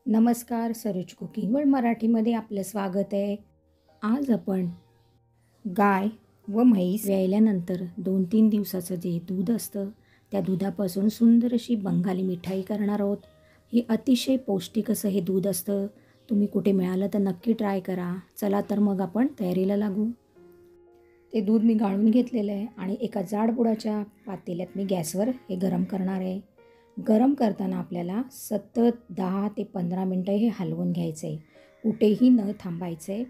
नमस्कार, Saroj cooking world मराठीमध्ये आपलं स्वागत आहे. आज आपण गाय व म्हैस व्यायल्यानंतर 2-3 दिवसाचं जे दूध असतं त्या दुधापासून सुंदर अशी बंगाली मिठाई करणार आहोत. हे अतिशय पौष्टिक असं हे दूध असतं. तुम्ही कुठे मिळालं तर नक्की ट्राय करा. चला तर मग आपण तयारीला लागू. ते दूध मी गाळून घेतलेलं आहे आणि एका जाडबुडाच्या पातेल्यात मी गॅसवर हे गरम करणार आहे. गरम करताना आपल्याला सतत 10 ते 15 मिनटं हे हलवून घ्यायचं आहे. कुठेही न थांबायचं आहे,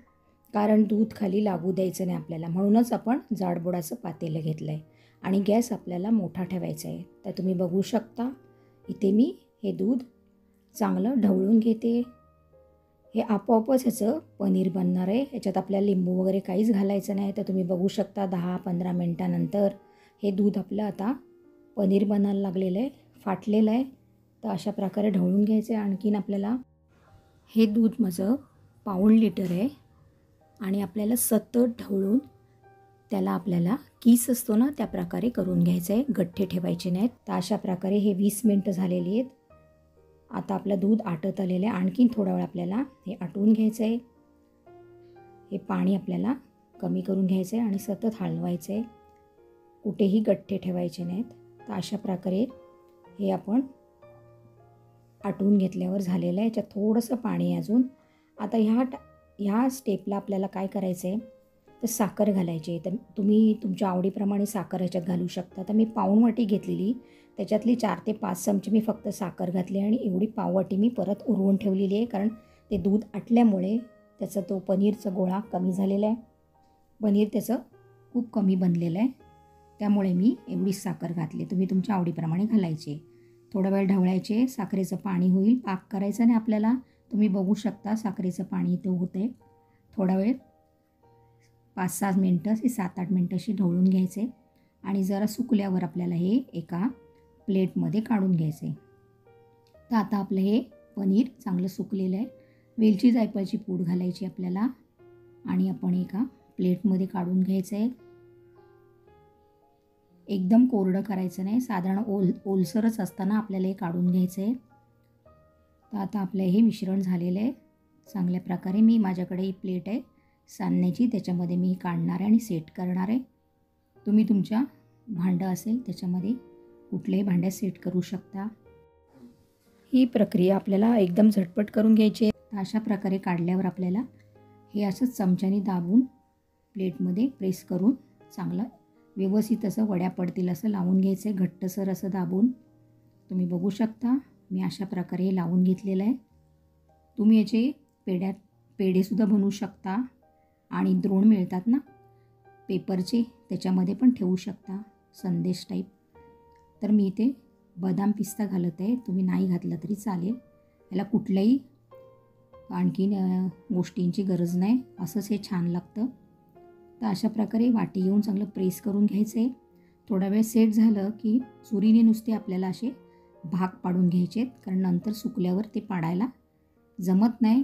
कारण दूध खाली लागू द्यायचं नाही आपल्याला. म्हणूनच आपण जाडबुडाचं पातेलं घेतलं आहे आणि गॅस आपल्याला मोठा ठेवायचा आहे. तर तुम्ही बघू शकता इथे मी हे दूध चांगलं ढवळून घेते. हे आपोआपच ह्याचं पनीर बनणार आहे. ह्याच्यात आपल्याला लिंबू वगैरे काहीच घालायचं नाही. तर तुम्ही बघू शकता 10-15 मिनटानंतर हे दूध आपलं आता पनीर बनायला लागलेलं आहे, फाटलेलं आहे. तर अशा प्रकारे ढवळून घ्यायचं आहे. आणखीन आपल्याला हे दूध माझं 1.5 लिटर आहे आणि आपल्याला सतत ढवळून त्याला आपल्याला कीस असतो ना त्या प्रकारे करून घ्यायचं आहे. गठ्ठे ठेवायचे नाहीत. तर अशा प्रकारे हे 20 मिनटं झालेली आहेत. आता आपलं दूध आटत आलेलं आहे. आणखीन थोडा वेळ आपल्याला हे आटवून घ्यायचं आहे. हे पाणी आपल्याला कमी करून घ्यायचं आहे आणि सतत हलवायचं आहे. कुठेही गठ्ठे ठेवायचे नाहीत. तर अशा प्रकारे हे आपण आटवून घेतल्यावर झालेलं आहे. याच्यात थोडंसं पाणी अजून. आता ह्या स्टेपला आपल्याला काय करायचं आहे तर साखर घालायची आहे. तर तुम्ही तुमच्या आवडीप्रमाणे साखर ह्याच्यात घालू शकता. तर मी पाऊणवाटी घेतलेली, त्याच्यातली 4 ते 5 चमचे मी फक्त साखर घातली आणि एवढी पाववाटी मी परत उरवून ठेवलेली आहे. कारण ते दूध आटल्यामुळे त्याचा तो पनीरचा गोळा कमी झालेला आहे. पनीर त्याचं खूप कमी बनलेलं आहे. त्यामुळे मी एवढीच साखर घातली. तुम्ही तुमच्या आवडीप्रमाणे घालायचे. थोडा वेळ ढवळायचे. साखरेचं पाणी होईल. पाक करायचं नाही आपल्याला. तुम्ही बघू शकता साखरेचं पाणी इथं होतं आहे. थोडा वेळ 5-6 मिनटं 7-8 मिनटं अशी ढवळून घ्यायचे आणि जरा सुकल्यावर आपल्याला हे एका प्लेटमध्ये काढून घ्यायचे. तर आता आपलं हे पनीर चांगलं सुकलेलं आहे. वेलची जायफळची पूड घालायची आपल्याला आणि आपण एका प्लेटमध्ये काढून घ्यायचं आहे. एकदम कोरडं करायचं नाही, साधारण ओलसरच असताना आपल्याला हे काढून घ्यायचं आहे. तर आता आपलं हे मिश्रण झालेलं आहे चांगल्या प्रकारे. मी माझ्याकडे ही प्लेट आहे सांडण्याची, त्याच्यामध्ये मी काढणार आहे आणि सेट करणार आहे. तुम्ही तुमच्या भांडं असेल त्याच्यामध्ये कुठल्याही भांड्यात सेट करू शकता. ही प्रक्रिया आपल्याला एकदम झटपट करून घ्यायची आहे. तर अशा प्रकारे काढल्यावर आपल्याला हे असंच चमच्याने दाबून प्लेटमध्ये प्रेस करून चांगलं व्यवस्थित असं वड्या पडतील असं लावून घ्यायचं आहे. घट्टसर असं दाबून तुम्ही बघू शकता मी अशा प्रकारे हे लावून घेतलेलं आहे. तुम्ही याचे पेढेसुद्धा बनवू शकता आणि द्रोण मिळतात ना पेपरचे, त्याच्यामध्ये पण ठेवू शकता संदेश टाईप. तर मी इथे बदाम पिस्ता घालत आहे. तुम्ही नाही घातलं तरी चालेल. याला कुठल्याही आणखीन गोष्टींची गरज नाही. असंच हे छान लागतं. तर अशा प्रकारे वाटी घेऊन चांगलं प्रेस करून घ्यायचं आहे. थोडा वेळ सेट झालं की सुरीने नुसते आपल्याला असे भाग पाडून घ्यायचे आहेत, कारण नंतर सुकल्यावर ते पाडायला जमत नाही.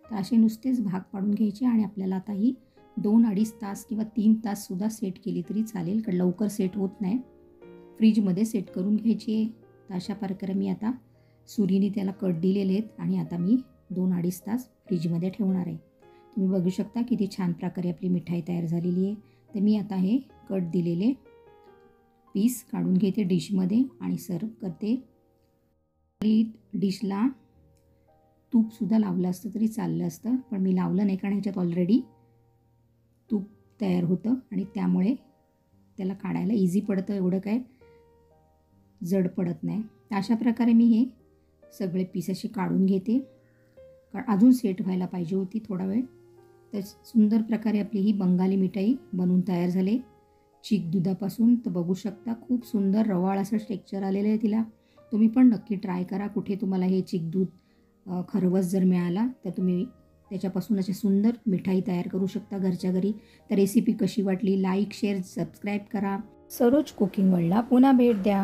तर असे नुसतेच भाग पाडून घ्यायचे आणि आपल्याला आता ही 2-2.5 तास किंवा 3 ताससुद्धा सेट केली तरी चालेल, कारण लवकर सेट होत नाही. फ्रीजमध्ये सेट करून घ्यायची आहे. तर अशा प्रकारे मी आता सुरीने त्याला कट दिलेले आहेत आणि आता मी 2-2.5 तास फ्रीजमध्ये ठेवणार आहे. तुम्ही बघू शकता किती छान प्रकारे आपली मिठाई तयार झालेली आहे. तर मी आता हे कट दिलेले पीस काढून घेते डिशमध्ये आणि सर्व करते. डिशला तूपसुद्धा लावलं असतं तरी चाललं असतं, पण मी लावलं नाही कारण ह्याच्यात ऑलरेडी तूप तयार होतं आणि त्यामुळे त्याला काढायला इझी पडतं, एवढं काय जड पडत नाही. तर अशा प्रकारे मी हे सगळे पीस असे काढून घेते, कारण अजून सेट व्हायला पाहिजे होती थोडा वेळ. तर सुंदर प्रकारे आपली ही बंगाली मिठाई बनवून तयार झाले चीक दुधापासून. तर बघू शकता खूप सुंदर रवाळ असं टेक्स्चर आलेलं आहे तिला. तुम्ही पण नक्की ट्राय करा. कुठे तुम्हाला हे चीक दूध खरवस जर मिळाला तर तुम्ही त्याच्यापासून अशी सुंदर मिठाई तयार करू शकता घरच्या घरी. तर रेसिपी कशी वाटली लाईक शेअर सबस्क्राईब करा. सरोज कुकिंग वर्ल्डला पुन्हा भेट द्या.